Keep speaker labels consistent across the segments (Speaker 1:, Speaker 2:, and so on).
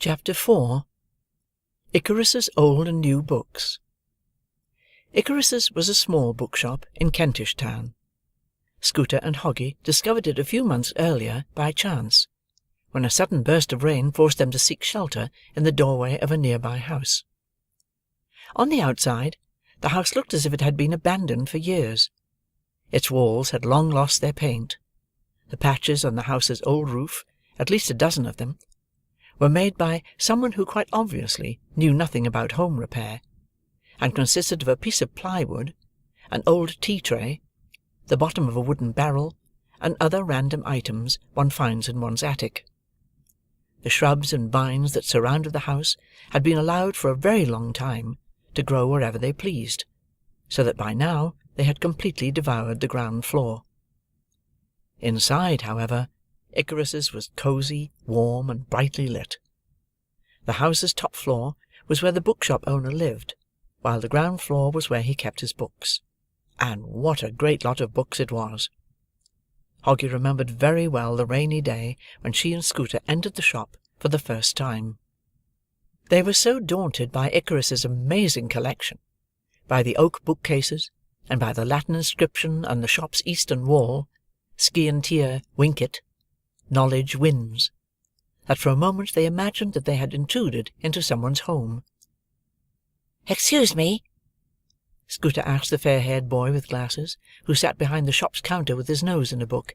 Speaker 1: Chapter 4. Icarus's Old and New Books. Icarus's was a small bookshop in Kentish Town. Scooter and Hoggie discovered it a few months earlier by chance, when a sudden burst of rain forced them to seek shelter in the doorway of a nearby house. On the outside, the house looked as if it had been abandoned for years. Its walls had long lost their paint. The patches on the house's old roof, at least a dozen of them, were made by someone who quite obviously knew nothing about home repair, and consisted of a piece of plywood, an old tea-tray, the bottom of a wooden barrel, and other random items one finds in one's attic. The shrubs and vines that surrounded the house had been allowed for a very long time to grow wherever they pleased, so that by now they had completely devoured the ground floor. Inside, however, Icarus's was cosy, warm, and brightly lit. The house's top floor was where the bookshop owner lived, while the ground floor was where he kept his books. And what a great lot of books it was! Hoggie remembered very well the rainy day when she and Scooter entered the shop for the first time. They were so daunted by Icarus's amazing collection, by the oak bookcases, and by the Latin inscription on the shop's eastern wall, Scientia Vincit, Knowledge wins, that for a moment they imagined that they had intruded into someone's home.
Speaker 2: "Excuse me,"
Speaker 1: Scooter asked the fair-haired boy with glasses, who sat behind the shop's counter with his nose in a book.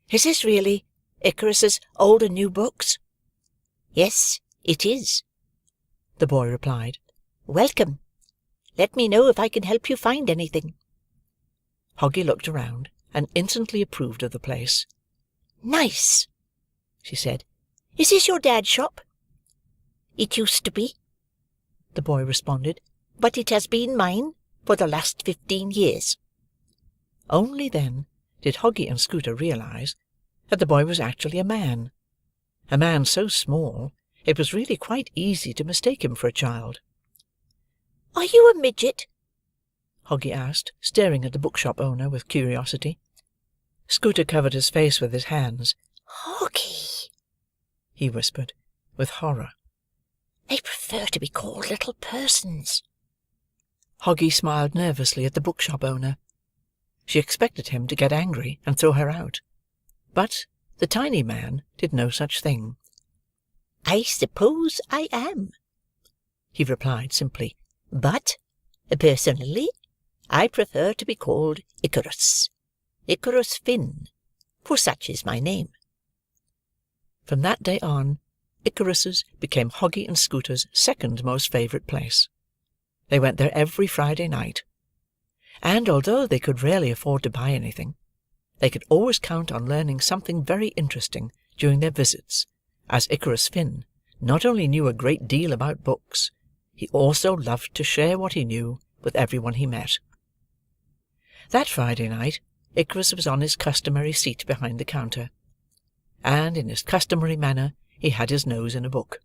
Speaker 2: "Is this really Icarus's Old and New Books?" "Yes, it is,"
Speaker 1: the boy replied.
Speaker 2: "Welcome. Let me know if I can help you find anything."
Speaker 1: Hoggie looked around, and instantly approved of the place.
Speaker 2: "Nice," she said. "Is this your dad's shop?" "It used to be," the boy responded, "but it has been mine for the last 15 years.
Speaker 1: Only then did Hoggie and Scooter realize that the boy was actually a man so small it was really quite easy to mistake him for a child.
Speaker 2: "Are you a midget?"
Speaker 1: Hoggie asked, staring at the bookshop owner with curiosity. Scooter covered his face with his hands.
Speaker 2: "Hoggie,"
Speaker 1: he whispered, with horror.
Speaker 2: "They prefer to be called little persons."
Speaker 1: Hoggie smiled nervously at the bookshop owner. She expected him to get angry and throw her out, but the tiny man did no such thing.
Speaker 2: "I suppose I am," he replied simply, "but, personally, I prefer to be called Icarus. Icarus Finn, for such is my name."
Speaker 1: From that day on, Icarus's became Hoggie and Scooter's second most favourite place. They went there every Friday night, and although they could rarely afford to buy anything, they could always count on learning something very interesting during their visits, as Icarus Finn not only knew a great deal about books, he also loved to share what he knew with everyone he met. That Friday night, Icarus was on his customary seat behind the counter, and in his customary manner he had his nose in a book.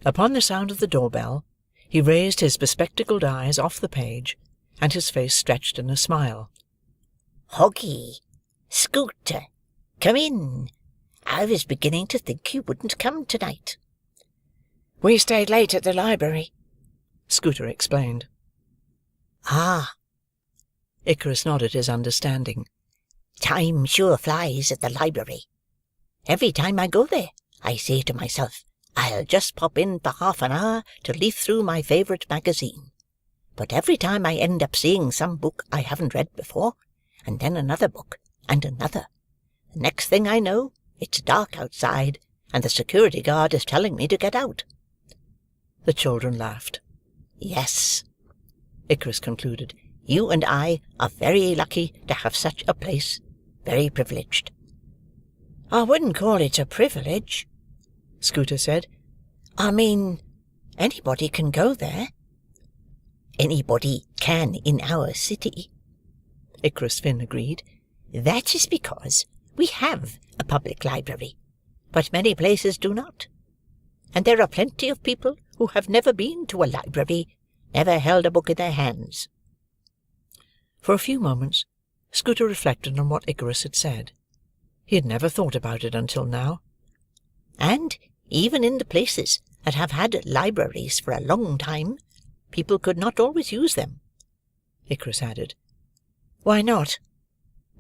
Speaker 1: Upon the sound of the door-bell, he raised his bespectacled eyes off the page, and his face stretched in a smile.
Speaker 2: "Hoggie, Scooter, come in. I was beginning to think you wouldn't come tonight."
Speaker 3: "We stayed late at the library,"
Speaker 1: Scooter explained.
Speaker 2: "Ah,"
Speaker 1: Icarus nodded his understanding.
Speaker 2: "Time sure flies at the library. Every time I go there, I say to myself, I'll just pop in for half an hour to leaf through my favourite magazine. But every time I end up seeing some book I haven't read before, and then another book, and another. The next thing I know, it's dark outside, and the security guard is telling me to get out."
Speaker 1: The children laughed.
Speaker 2: "Yes," Icarus concluded, "you and I are very lucky to have such a place, very privileged."
Speaker 3: "I wouldn't call it a privilege,"
Speaker 1: Scooter said.
Speaker 3: "I mean, anybody can go there."
Speaker 2: "Anybody can in our city,"
Speaker 1: Icarus Finn agreed.
Speaker 2: "That is because we have a public library, but many places do not. And there are plenty of people who have never been to a library, never held a book in their hands."
Speaker 1: For a few moments, Scooter reflected on what Icarus had said. He had never thought about it until now.
Speaker 2: "And Even in the places that have had libraries for a long time, people could not always use them," Icarus added. "Why not?"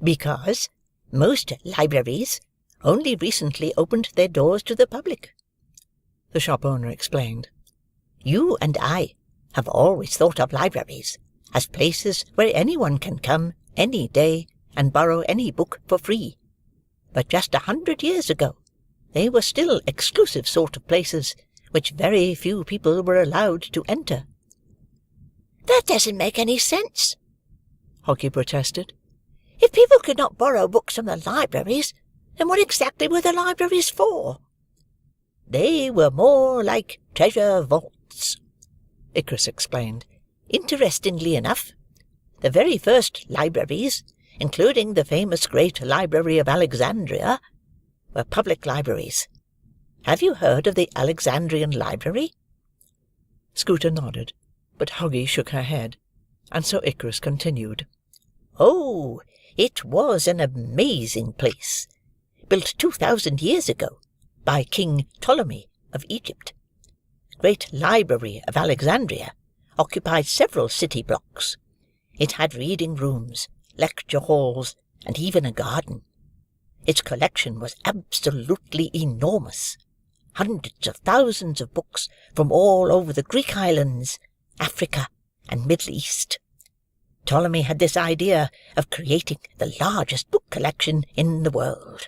Speaker 2: "Because most libraries only recently opened their doors to the public," the shop owner explained. "You and I have always thought of libraries as places where anyone can come any day and borrow any book for free. But just 100 years ago they were still exclusive sort of places which very few people were allowed to enter." "That doesn't make any sense," Hoggie protested. "If people could not borrow books from the libraries, then what exactly were the libraries for?" "They were more like treasure vaults," Icarus explained. "Interestingly enough, the very first libraries, including the famous great Library of Alexandria, were public libraries. Have you heard of the Alexandrian Library?" Scooter nodded, but Hoggie shook her head, and so Icarus continued. "Oh, it was an amazing place, built 2,000 years ago by King Ptolemy of Egypt. The great Library of Alexandria occupied several city blocks. It had reading rooms, lecture halls, and even a garden. Its collection was absolutely enormous. Hundreds of thousands of books from all over the Greek islands, Africa, and Middle East. Ptolemy had this idea of creating the largest book collection in the world.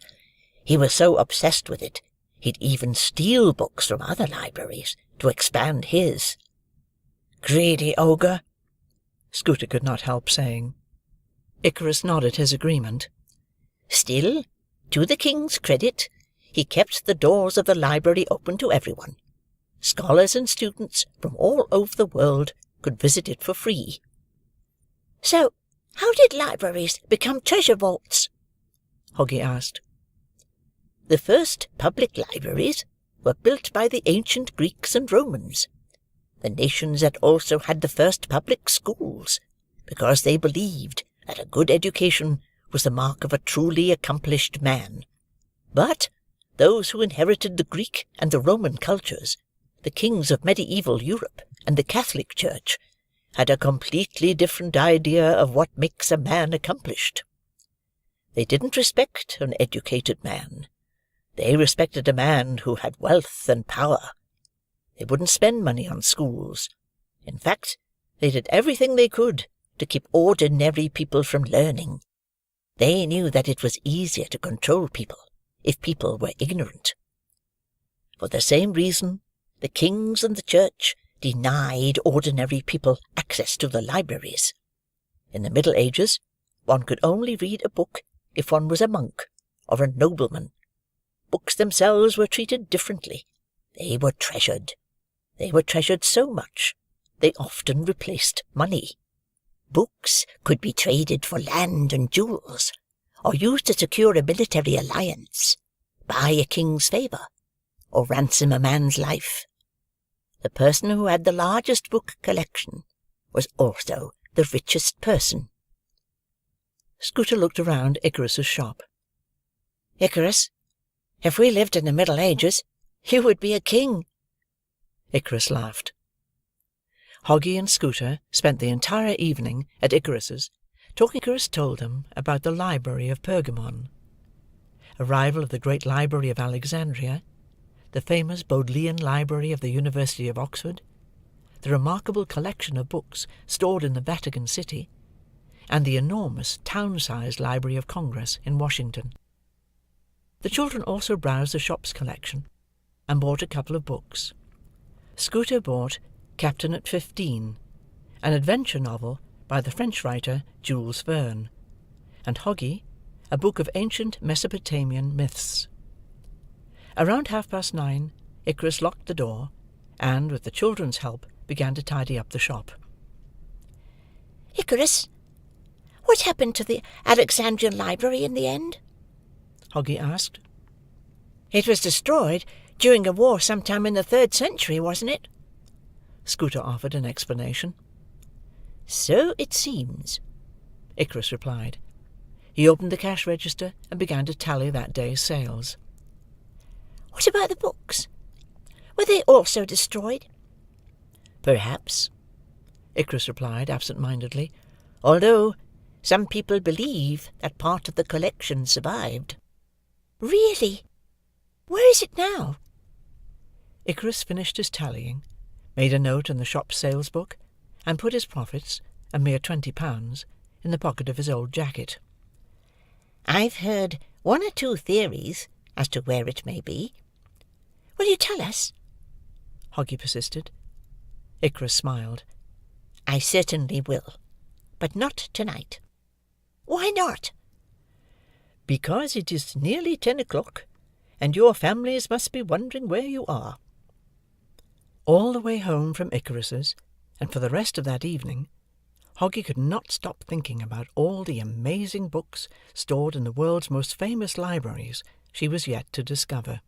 Speaker 2: He was so obsessed with it, he'd even steal books from other libraries to expand his." "Greedy ogre," Scooter could not help saying. Icarus nodded his agreement. "Still, to the king's credit, he kept the doors of the library open to everyone. Scholars and students from all over the world could visit it for free." "So, how did libraries become treasure vaults?" Hoggie asked. "The first public libraries were built by the ancient Greeks and Romans, the nations that also had the first public schools, because they believed that a good education was the mark of a truly accomplished man. But those who inherited the Greek and the Roman cultures, the kings of medieval Europe and the Catholic Church, had a completely different idea of what makes a man accomplished. They didn't respect an educated man. They respected a man who had wealth and power. They wouldn't spend money on schools. In fact, they did everything they could to keep ordinary people from learning. They knew that it was easier to control people if people were ignorant. For the same reason, the kings and the church denied ordinary people access to the libraries. In the Middle Ages, one could only read a book if one was a monk or a nobleman. Books themselves were treated differently. They were treasured. They were treasured so much, they often replaced money. Books could be traded for land and jewels, or used to secure a military alliance, buy a king's favour, or ransom a man's life. The person who had the largest book collection was also the richest person." Scooter looked around Icarus's shop. "Icarus, if we lived in the Middle Ages, you would be a king." Icarus laughed. Hoggie and Scooter spent the entire evening at Icarus's, talking. Icarus told them about the Library of Pergamon, a rival of the great Library of Alexandria, the famous Bodleian Library of the University of Oxford, the remarkable collection of books stored in the Vatican City, and the enormous town-sized Library of Congress in Washington. The children also browsed the shop's collection and bought a couple of books. Scooter bought Captain at 15, an adventure novel by the French writer Jules Verne, and Hoggie a book of ancient Mesopotamian myths. Around 9:30, Icarus locked the door, and, with the children's help, began to tidy up the shop.
Speaker 3: "Icarus, what happened to the Alexandrian Library in the end?"
Speaker 1: Hoggie asked.
Speaker 3: "It was destroyed during a war sometime in the 3rd century, wasn't it?"
Speaker 1: Scooter offered an explanation.
Speaker 2: "So it seems,"
Speaker 1: Icarus replied. He opened the cash register and began to tally that day's sales.
Speaker 3: "What about the books? Were they also destroyed?
Speaker 1: Perhaps, Icarus replied absent-mindedly, although some people believe that part of the collection survived.
Speaker 3: Really? Where is it now?
Speaker 1: Icarus finished his tallying, made a note in the shop sales book, and put his profits, a mere £20, in the pocket of his old jacket.
Speaker 2: I've heard one or two theories as to where it may be.
Speaker 3: Will you tell us?
Speaker 1: Hoggie persisted. Icarus smiled.
Speaker 2: I certainly will, but not tonight.
Speaker 3: Why not?
Speaker 1: Because it is nearly 10 o'clock, and your families must be wondering where you are. All the way home from Icarus's, and for the rest of that evening, Hoggie could not stop thinking about all the amazing books stored in the world's most famous libraries she was yet to discover.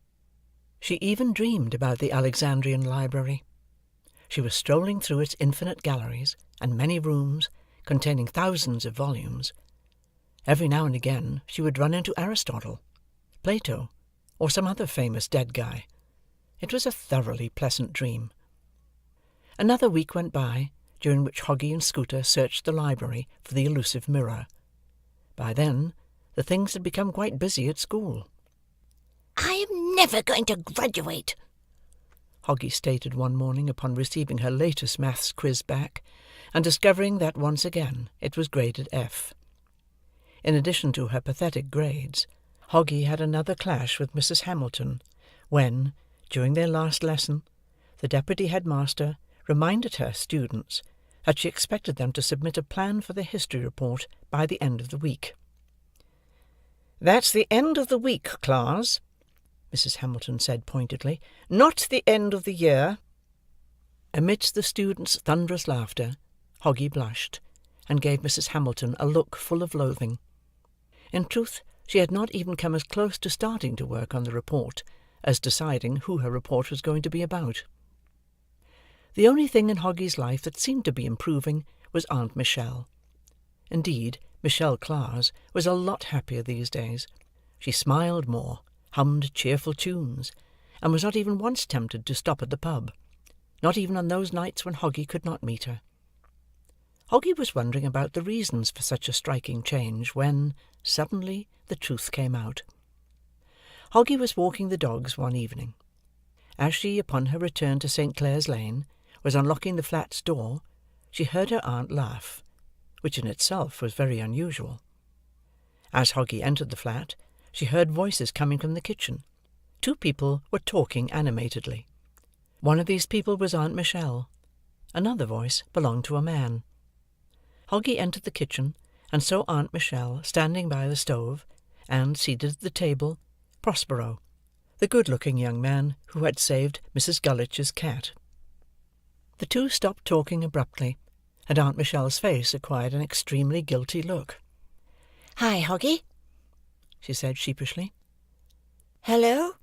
Speaker 1: She even dreamed about the Alexandrian Library. She was strolling through its infinite galleries and many rooms containing thousands of volumes. Every now and again she would run into Aristotle, Plato, or some other famous dead guy. It was a thoroughly pleasant dream. Another week went by, during which Hoggie and Scooter searched the library for the elusive mirror. By then, the things had become quite busy at school.
Speaker 3: I am never going to graduate,
Speaker 1: Hoggie stated one morning upon receiving her latest maths quiz back, and discovering that once again it was graded F. In addition to her pathetic grades, Hoggie had another clash with Mrs. Hamilton, when, during their last lesson, the deputy headmaster reminded her students that she expected them to submit a plan for their history report by the end of the week. "That's the end of the week, class," Mrs. Hamilton said pointedly, "not the end of the year." Amidst the students' thunderous laughter, Hoggie blushed, and gave Mrs. Hamilton a look full of loathing. In truth, she had not even come as close to starting to work on the report as deciding who her report was going to be about. The only thing in Hoggie's life that seemed to be improving was Aunt Michelle. Indeed, Michelle Clares was a lot happier these days. She smiled more, hummed cheerful tunes, and was not even once tempted to stop at the pub, not even on those nights when Hoggie could not meet her. Hoggie was wondering about the reasons for such a striking change when, suddenly, the truth came out. Hoggie was walking the dogs one evening. As she, upon her return to St. Clair's Lane, was unlocking the flat's door, she heard her aunt laugh, which in itself was very unusual. As Hoggie entered the flat, she heard voices coming from the kitchen. Two people were talking animatedly. One of these people was Aunt Michelle. Another voice belonged to a man. Hoggie entered the kitchen, and saw Aunt Michelle standing by the stove, and, seated at the table, Prospero, the good-looking young man who had saved Mrs. Gullitch's cat. The two stopped talking abruptly, and Aunt Michelle's face acquired an extremely guilty look.
Speaker 3: "Hi, Hoggie,"
Speaker 1: she said sheepishly.
Speaker 3: "Hello?"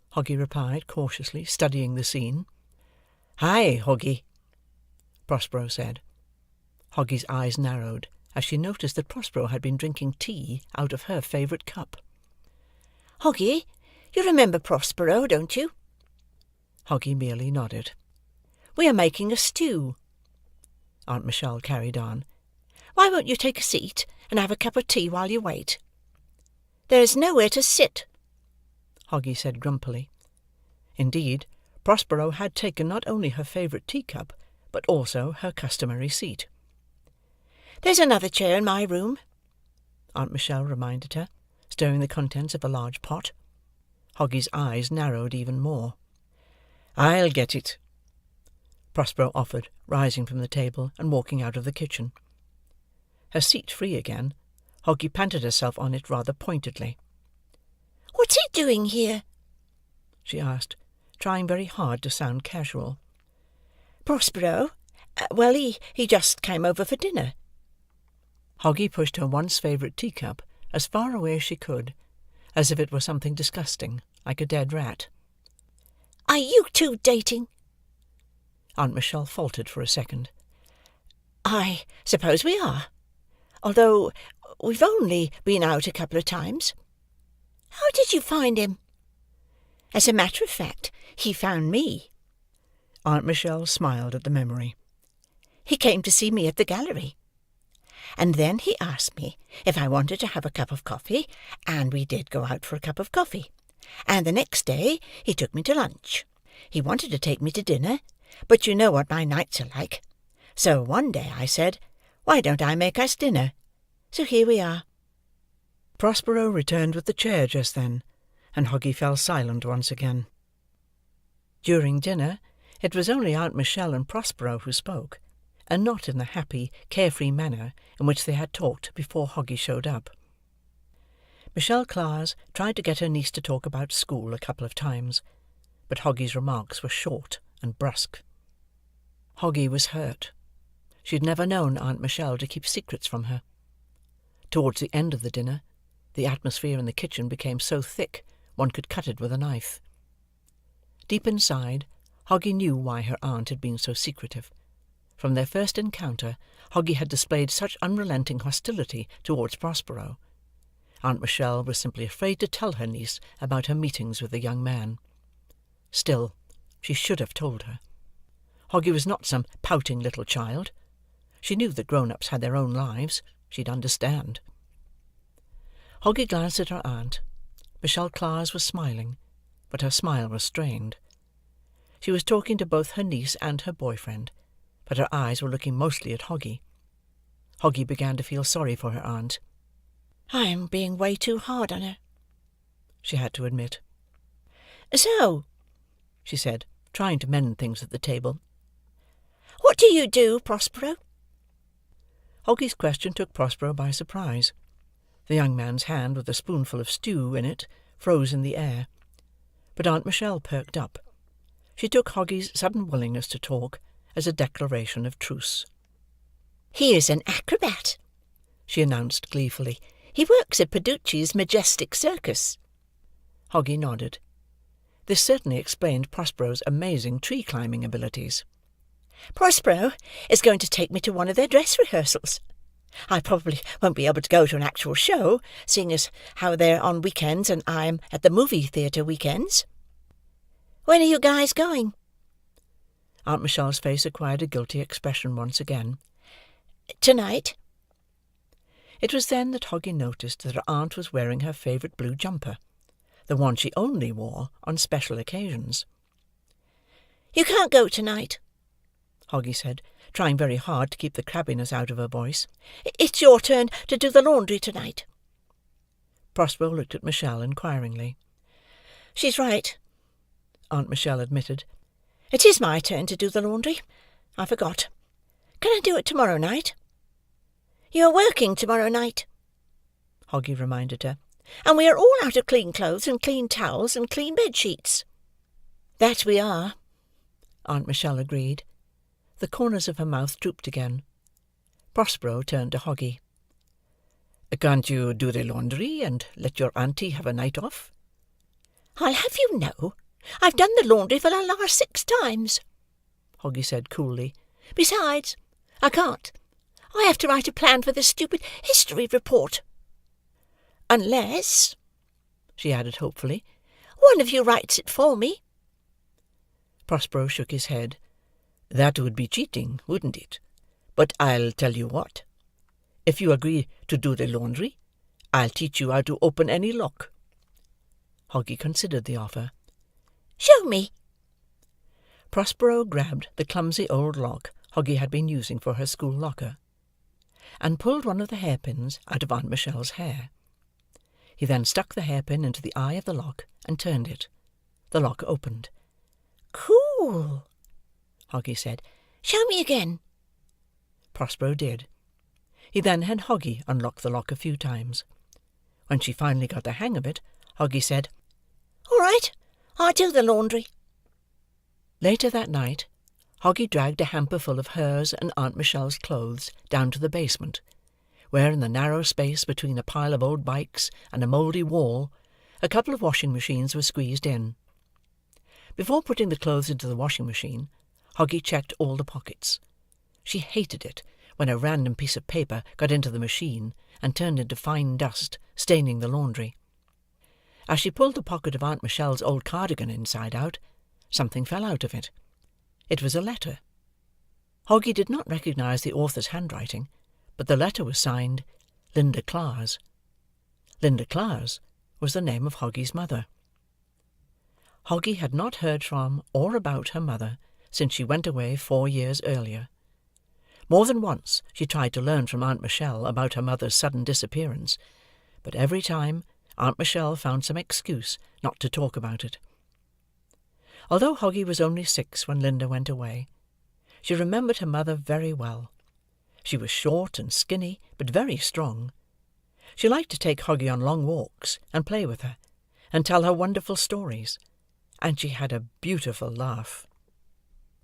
Speaker 1: Hoggie replied cautiously, studying the scene. "Hi, Hoggie," Prospero said. Hoggie's eyes narrowed as she noticed that Prospero had been drinking tea out of her favourite cup.
Speaker 3: "Hoggie, you remember Prospero, don't you?"
Speaker 1: Hoggie merely nodded.
Speaker 3: "We are making a stew,"
Speaker 1: Aunt Michelle carried on.
Speaker 3: "Why won't you take a seat and have a cup of tea while you wait?" "There is nowhere to sit,"
Speaker 1: Hoggie said grumpily. Indeed, Prospero had taken not only her favourite teacup, but also her customary seat.
Speaker 3: "There's another chair in my room,"
Speaker 1: Aunt Michelle reminded her, stirring the contents of a large pot. Hoggie's eyes narrowed even more. "I'll get it," Prospero offered, rising from the table and walking out of the kitchen. Her seat free again, Hoggie planted herself on it rather pointedly.
Speaker 3: "What's he doing here?"
Speaker 1: she asked, trying very hard to sound casual.
Speaker 3: "Prospero? Well, he just came over for dinner."
Speaker 1: Hoggie pushed her once favourite teacup as far away as she could, as if it were something disgusting, like a dead rat.
Speaker 3: "Are you two dating?"
Speaker 1: Aunt Michelle faltered for a second.
Speaker 3: "I suppose we are, although we've only been out a couple of times. How did you find him?" As a matter of fact, he found me."
Speaker 1: Aunt Michel smiled at the memory.
Speaker 3: "He came to see me at the gallery. And then he asked me if I wanted to have a cup of coffee, and we did go out for a cup of coffee. And the next day he took me to lunch. He wanted to take me to dinner, but you know what my nights are like. So one day I said, 'Why don't I make us dinner?' So here we are."
Speaker 1: Prospero returned with the chair just then, and Hoggy fell silent once again. During dinner, it was only Aunt Michel and Prospero who spoke, and not in the happy, carefree manner in which they had talked before Hoggy showed up. Michel Clares tried to get her niece to talk about school a couple of times, but Hoggy's remarks were short and brusque. Hoggy was hurt. She had never known Aunt Michel to keep secrets from her. Towards the end of the dinner, the atmosphere in the kitchen became so thick one could cut it with a knife. Deep inside, Hoggy knew why her aunt had been so secretive. From their first encounter, Hoggy had displayed such unrelenting hostility towards Prospero. Aunt Michel was simply afraid to tell her niece about her meetings with the young man. Still, she should have told her. Hoggy was not some pouting little child. She knew that grown-ups had their own lives. She'd understand. Hoggy glanced at her aunt. Michel Clares was smiling, but her smile was strained. She was talking to both her niece and her boyfriend, but her eyes were looking mostly at Hoggy. Hoggy began to feel sorry for her aunt.
Speaker 3: "I am being way too hard on her,"
Speaker 1: she had to admit.
Speaker 3: "So,"
Speaker 1: she said, trying to mend things at the table,
Speaker 3: "what do you do, Prospero?"
Speaker 1: Hoggy's question took Prospero by surprise. The young man's hand, with a spoonful of stew in it, froze in the air. But Aunt Michel perked up. She took Hoggy's sudden willingness to talk as a declaration of truce.
Speaker 3: "He is an acrobat," she announced gleefully. "He works at Peducci's Majestic Circus."
Speaker 1: Hoggy nodded. This certainly explained Prospero's amazing tree-climbing abilities.
Speaker 3: "Prospero is going to take me to one of their dress rehearsals. I probably won't be able to go to an actual show, seeing as how they're on weekends and I'm at the movie theatre weekends." "When are you guys going?"
Speaker 1: Aunt Michel's face acquired a guilty expression once again.
Speaker 3: "Tonight."
Speaker 1: It was then that Hoggy noticed that her aunt was wearing her favourite blue jumper, the one she only wore on special occasions.
Speaker 3: "You can't go tonight,"
Speaker 1: Hoggy said, trying very hard to keep the crabbiness out of her voice.
Speaker 3: "It's your turn to do the laundry tonight."
Speaker 1: Prospero looked at Michel inquiringly.
Speaker 3: "She's right,"
Speaker 1: Aunt Michel admitted.
Speaker 3: "It is my turn to do the laundry. I forgot. Can I do it tomorrow night?" "You're working tomorrow night,"
Speaker 1: Hoggy reminded her.
Speaker 3: "and we are all out of clean clothes and clean towels and clean bed-sheets." "That we are,"
Speaker 1: Aunt Michel agreed. The corners of her mouth drooped again. Prospero turned to Hoggy. "Can't you do the laundry and let your auntie have a night off?"
Speaker 3: "I'll have you know, I've done the laundry for the last 6 times,"
Speaker 1: Hoggy said coolly.
Speaker 3: "Besides, I can't. I have to write a plan for this stupid history report. Unless," she added hopefully, "one of you writes it for me."
Speaker 1: Prospero shook his head. "That would be cheating, wouldn't it? But I'll tell you what. If you agree to do the laundry, I'll teach you how to open any lock." Hoggy considered the offer.
Speaker 3: "Show me."
Speaker 1: Prospero grabbed the clumsy old lock Hoggy had been using for her school locker, and pulled one of the hairpins out of Aunt Michel's hair. He then stuck the hairpin into the eye of the lock and turned it. The lock opened.
Speaker 3: "Cool,"
Speaker 1: Hoggy said.
Speaker 3: "Show me again."
Speaker 1: Prospero did. He then had Hoggy unlock the lock a few times. When she finally got the hang of it, Hoggy said,
Speaker 3: "All right, I'll do the laundry."
Speaker 1: Later that night, Hoggy dragged a hamper full of hers and Aunt Michel's clothes down to the basement, where in the narrow space between a pile of old bikes and a mouldy wall, a couple of washing machines were squeezed in. Before putting the clothes into the washing machine, Hoggy checked all the pockets. She hated it when a random piece of paper got into the machine and turned into fine dust, staining the laundry. As she pulled the pocket of Aunt Michelle's old cardigan inside out, something fell out of it. It was a letter. Hoggy did not recognise the author's handwriting, but the letter was signed Linda Clares. Linda Clares was the name of Hoggy's mother. Hoggy had not heard from or about her mother since she went away 4 years earlier. More than once she tried to learn from Aunt Michelle about her mother's sudden disappearance, but every time Aunt Michelle found some excuse not to talk about it. Although Hoggy was only 6 when Linda went away, she remembered her mother very well. She was short and skinny, but very strong. She liked to take Hoggy on long walks and play with her, and tell her wonderful stories, and she had a beautiful laugh.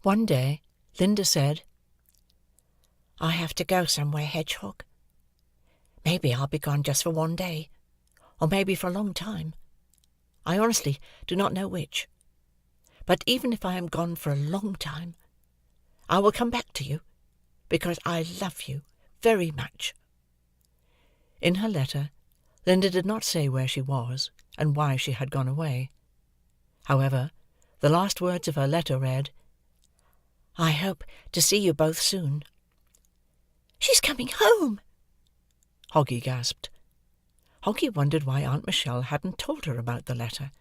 Speaker 1: One day, Linda said, "I have to go somewhere, Hedgehog. Maybe I'll be gone just for 1 day, or maybe for a long time. I honestly do not know which. But even if I am gone for a long time, I will come back to you, because I love you very much." In her letter, Linda did not say where she was, and why she had gone away. However, the last words of her letter read, "I hope to see you both soon." "She's coming home!" Hoggy gasped. Hoggy wondered why Aunt Michelle hadn't told her about the letter.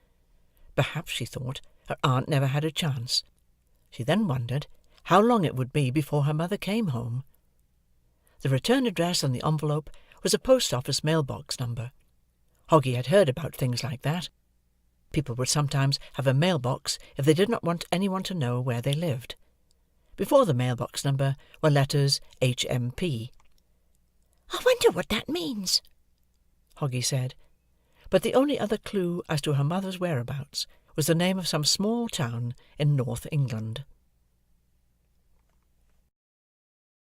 Speaker 1: Perhaps, she thought, her aunt never had a chance. She then wondered how long it would be before her mother came home. The return address on the envelope was a post-office mailbox number. Hoggy had heard about things like that. People would sometimes have a mailbox if they did not want anyone to know where they lived. Before the mailbox number were letters HMP. "I wonder what that means," Hoggy said. But the only other clue as to her mother's whereabouts was the name of some small town in North England.